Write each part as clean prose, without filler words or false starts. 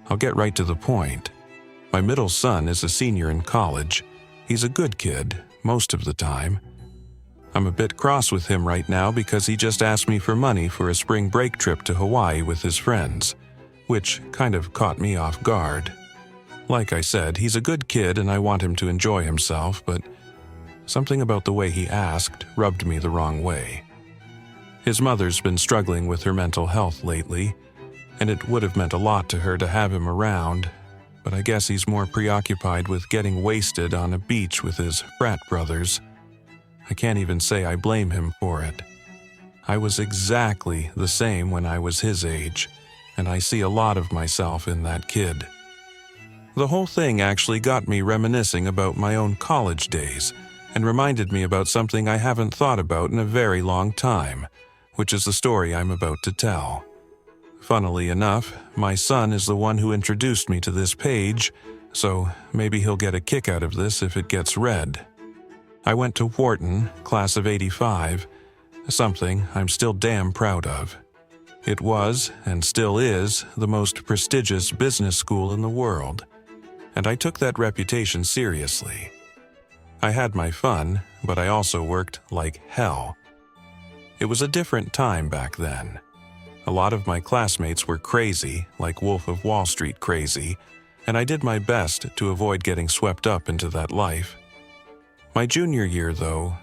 I'll get right to the point. My middle son is a senior in college. He's a good kid, most of the time. I'm a bit cross with him right now because he just asked me for money for a spring break trip to Hawaii with his friends, which kind of caught me off guard. Like I said, he's a good kid and I want him to enjoy himself, but something about the way he asked rubbed me the wrong way. His mother's been struggling with her mental health lately, and it would have meant a lot to her to have him around, but I guess he's more preoccupied with getting wasted on a beach with his frat brothers. I can't even say I blame him for it. I was exactly the same when I was his age, and I see a lot of myself in that kid. The whole thing actually got me reminiscing about my own college days and reminded me about something I haven't thought about in a very long time, which is the story I'm about to tell. Funnily enough, my son is the one who introduced me to this page, so maybe he'll get a kick out of this if it gets read. I went to Wharton, class of '85, something I'm still damn proud of. It was, and still is, the most prestigious business school in the world, and I took that reputation seriously. I had my fun, but I also worked like hell. It was a different time back then. A lot of my classmates were crazy, like Wolf of Wall Street crazy, and I did my best to avoid getting swept up into that life. My junior year, though,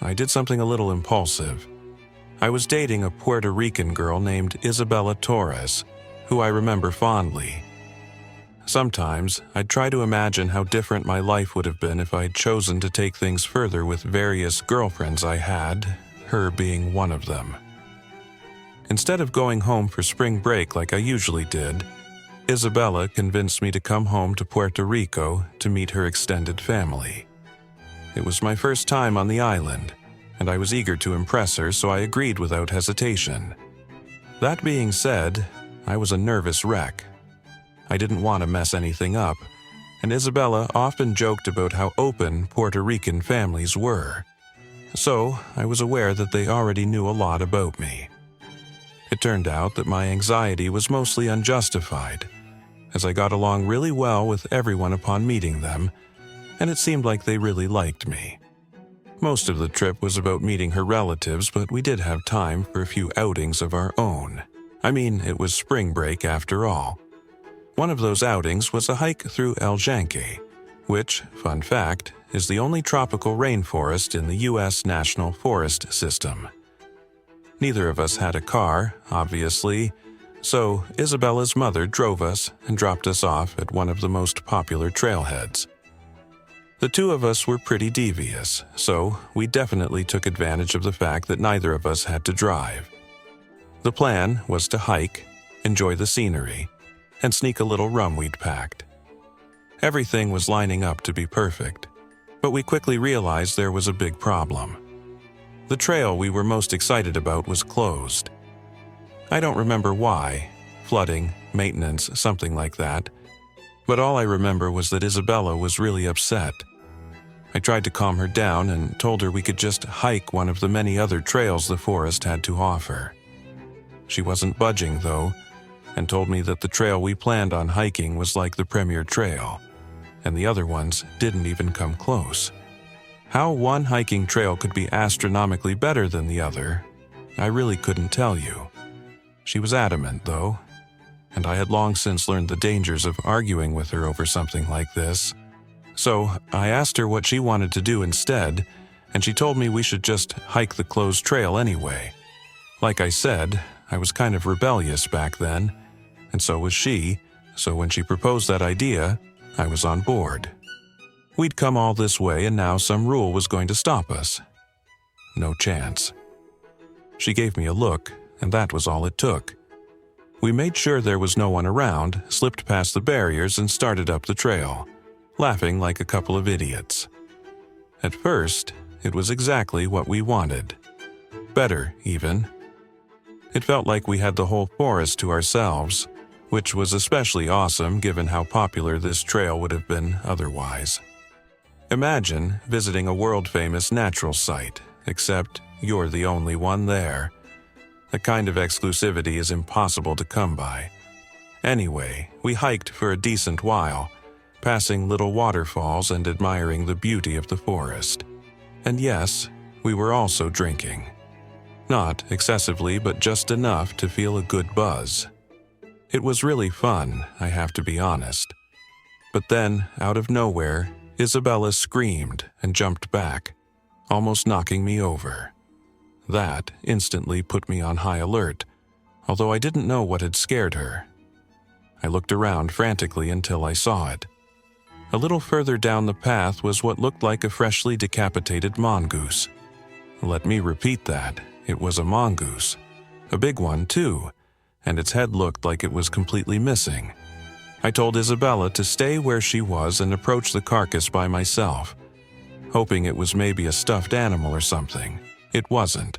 I did something a little impulsive. I was dating a Puerto Rican girl named Isabella Torres, who I remember fondly. Sometimes, I'd try to imagine how different my life would have been if I'd chosen to take things further with various girlfriends I had, her being one of them. Instead of going home for spring break like I usually did, Isabella convinced me to come home to Puerto Rico to meet her extended family. It was my first time on the island, and I was eager to impress her, so I agreed without hesitation. That being said, I was a nervous wreck. I didn't want to mess anything up, and Isabella often joked about how open Puerto Rican families were. So I was aware that they already knew a lot about me. It turned out that my anxiety was mostly unjustified, as I got along really well with everyone upon meeting them, and it seemed like they really liked me. Most of the trip was about meeting her relatives, but we did have time for a few outings of our own. I mean, it was spring break after all. One of those outings was a hike through El Yankee, which, fun fact, is the only tropical rainforest in the U.S. National Forest System. Neither of us had a car, obviously, so Isabella's mother drove us and dropped us off at one of the most popular trailheads. The two of us were pretty devious, so we definitely took advantage of the fact that neither of us had to drive. The plan was to hike, enjoy the scenery, and sneak a little rum we'd packed. Everything was lining up to be perfect, but we quickly realized there was a big problem. The trail we were most excited about was closed. I don't remember why, flooding, maintenance, something like that, but all I remember was that Isabella was really upset. I tried to calm her down and told her we could just hike one of the many other trails the forest had to offer. She wasn't budging, though, and told me that the trail we planned on hiking was like the premier trail, and the other ones didn't even come close. How one hiking trail could be astronomically better than the other, I really couldn't tell you. She was adamant, though, and I had long since learned the dangers of arguing with her over something like this. So I asked her what she wanted to do instead, and she told me we should just hike the closed trail anyway. Like I said, I was kind of rebellious back then, and so was she, so when she proposed that idea, I was on board. We'd come all this way and now some rule was going to stop us. No chance. She gave me a look, and that was all it took. We made sure there was no one around, slipped past the barriers, and started up the trail, laughing like a couple of idiots. At first, it was exactly what we wanted. Better, even. It felt like we had the whole forest to ourselves, which was especially awesome given how popular this trail would have been otherwise. Imagine visiting a world-famous natural site, except you're the only one there. The kind of exclusivity is impossible to come by. Anyway, we hiked for a decent while, passing little waterfalls and admiring the beauty of the forest. And yes, we were also drinking. Not excessively, but just enough to feel a good buzz. It was really fun, I have to be honest. But then, out of nowhere, Isabella screamed and jumped back, almost knocking me over. That instantly put me on high alert, although I didn't know what had scared her. I looked around frantically until I saw it. A little further down the path was what looked like a freshly decapitated mongoose. Let me repeat that. It was a mongoose. A big one, too, and its head looked like it was completely missing. I told Isabella to stay where she was and approach the carcass by myself, hoping it was maybe a stuffed animal or something. It wasn't.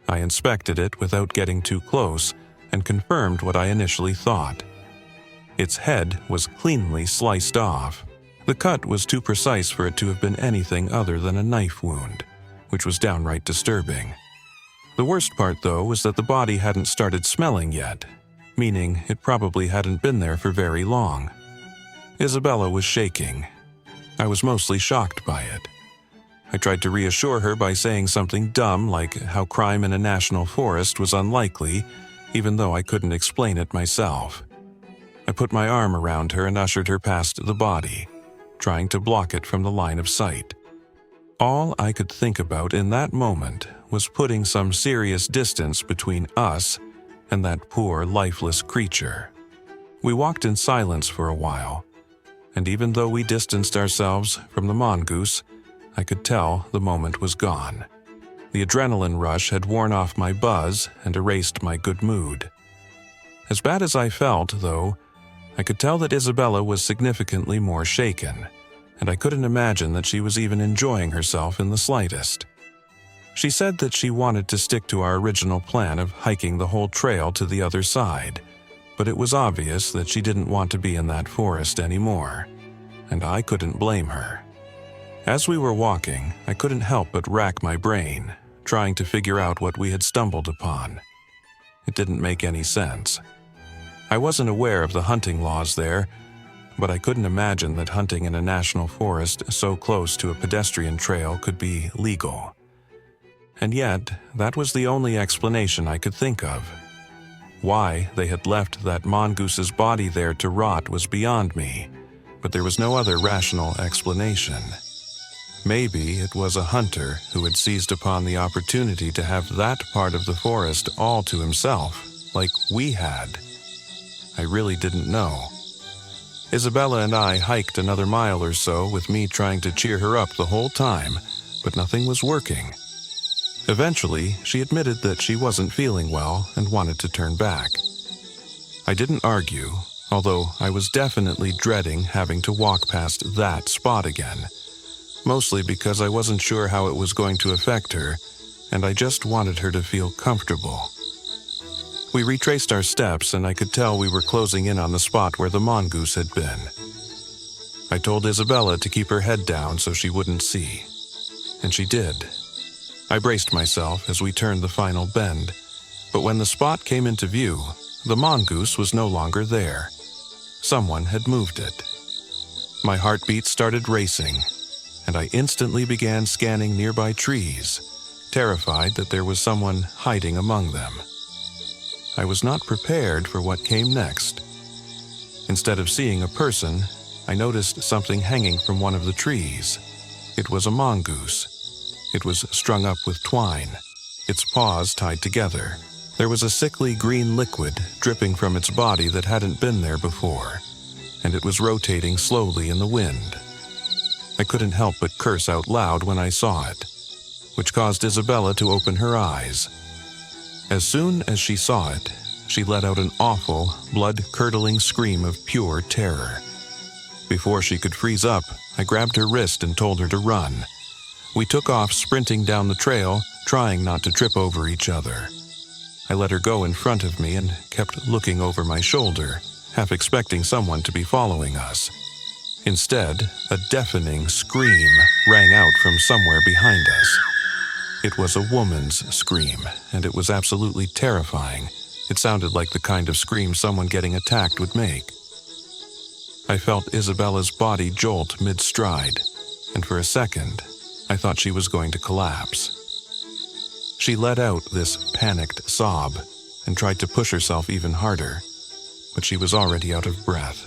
I inspected it without getting too close and confirmed what I initially thought. Its head was cleanly sliced off. The cut was too precise for it to have been anything other than a knife wound, which was downright disturbing. The worst part, though, was that the body hadn't started smelling yet, meaning it probably hadn't been there for very long. Isabella was shaking. I was mostly shocked by it. I tried to reassure her by saying something dumb like how crime in a national forest was unlikely, even though I couldn't explain it myself. I put my arm around her and ushered her past the body, trying to block it from the line of sight. All I could think about in that moment was putting some serious distance between us and that poor, lifeless creature. We walked in silence for a while, and even though we distanced ourselves from the mongoose, I could tell the moment was gone. The adrenaline rush had worn off my buzz and erased my good mood. As bad as I felt, though, I could tell that Isabella was significantly more shaken, and I couldn't imagine that she was even enjoying herself in the slightest. She said that she wanted to stick to our original plan of hiking the whole trail to the other side, but it was obvious that she didn't want to be in that forest anymore, and I couldn't blame her. As we were walking, I couldn't help but rack my brain, trying to figure out what we had stumbled upon. It didn't make any sense. I wasn't aware of the hunting laws there, but I couldn't imagine that hunting in a national forest so close to a pedestrian trail could be legal. And yet, that was the only explanation I could think of. Why they had left that mongoose's body there to rot was beyond me, but there was no other rational explanation. Maybe it was a hunter who had seized upon the opportunity to have that part of the forest all to himself, like we had. I really didn't know. Isabella and I hiked another mile or so with me trying to cheer her up the whole time, but nothing was working. Eventually, she admitted that she wasn't feeling well and wanted to turn back. I didn't argue, although I was definitely dreading having to walk past that spot again, mostly because I wasn't sure how it was going to affect her, and I just wanted her to feel comfortable. We retraced our steps, and I could tell we were closing in on the spot where the mongoose had been. I told Isabella to keep her head down so she wouldn't see, and she did. I braced myself as we turned the final bend, but when the spot came into view, the mongoose was no longer there. Someone had moved it. My heartbeat started racing, and I instantly began scanning nearby trees, terrified that there was someone hiding among them. I was not prepared for what came next. Instead of seeing a person, I noticed something hanging from one of the trees. It was a mongoose. It was strung up with twine, its paws tied together. There was a sickly green liquid dripping from its body that hadn't been there before, and it was rotating slowly in the wind. I couldn't help but curse out loud when I saw it, which caused Isabella to open her eyes. As soon as she saw it, she let out an awful, blood-curdling scream of pure terror. Before she could freeze up, I grabbed her wrist and told her to run. We took off sprinting down the trail, trying not to trip over each other. I let her go in front of me and kept looking over my shoulder, half expecting someone to be following us. Instead, a deafening scream rang out from somewhere behind us. It was a woman's scream, and it was absolutely terrifying, It sounded like the kind of scream someone getting attacked would make. I felt Isabella's body jolt mid-stride, and for a second, I thought she was going to collapse. She let out this panicked sob and tried to push herself even harder, but she was already out of breath.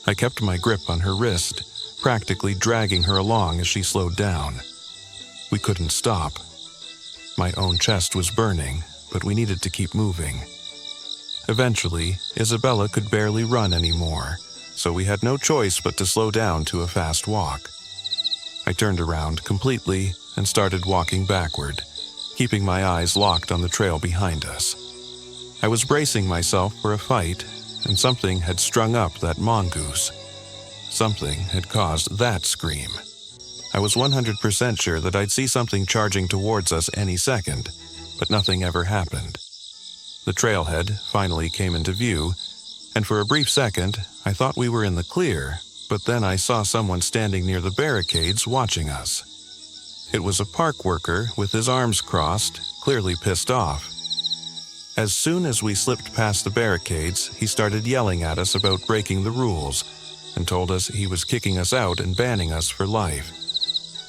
I kept my grip on her wrist, practically dragging her along as she slowed down. We couldn't stop. My own chest was burning, but we needed to keep moving. Eventually, Isabella could barely run anymore, so we had no choice but to slow down to a fast walk. I turned around completely and started walking backward, keeping my eyes locked on the trail behind us. I was bracing myself for a fight, and something had strung up that mongoose. Something had caused that scream. I was 100% sure that I'd see something charging towards us any second, but nothing ever happened. The trailhead finally came into view, and for a brief second, I thought we were in the clear, but then I saw someone standing near the barricades watching us. It was a park worker with his arms crossed, clearly pissed off. As soon as we slipped past the barricades, he started yelling at us about breaking the rules and told us he was kicking us out and banning us for life.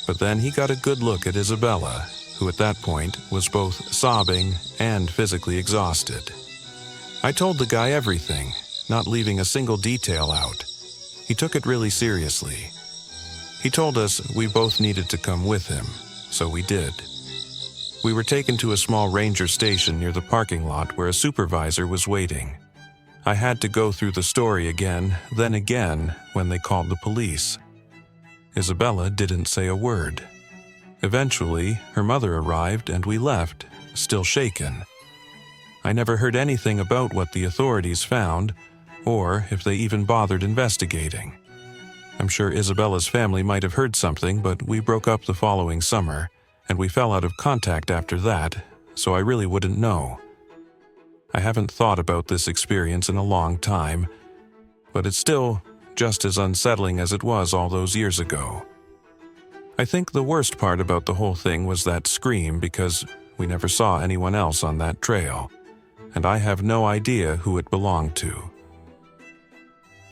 But then he got a good look at Isabella, who at that point was both sobbing and physically exhausted. I told the guy everything, not leaving a single detail out. He took it really seriously. He told us we both needed to come with him, so we did. We were taken to a small ranger station near the parking lot where a supervisor was waiting. I had to go through the story again, then again, when they called the police. Isabella didn't say a word. Eventually, her mother arrived and we left, still shaken. I never heard anything about what the authorities found, or if they even bothered investigating. I'm sure Isabella's family might have heard something, but we broke up the following summer, and we fell out of contact after that, so I really wouldn't know. I haven't thought about this experience in a long time, but it's still just as unsettling as it was all those years ago. I think the worst part about the whole thing was that scream because we never saw anyone else on that trail, and I have no idea who it belonged to.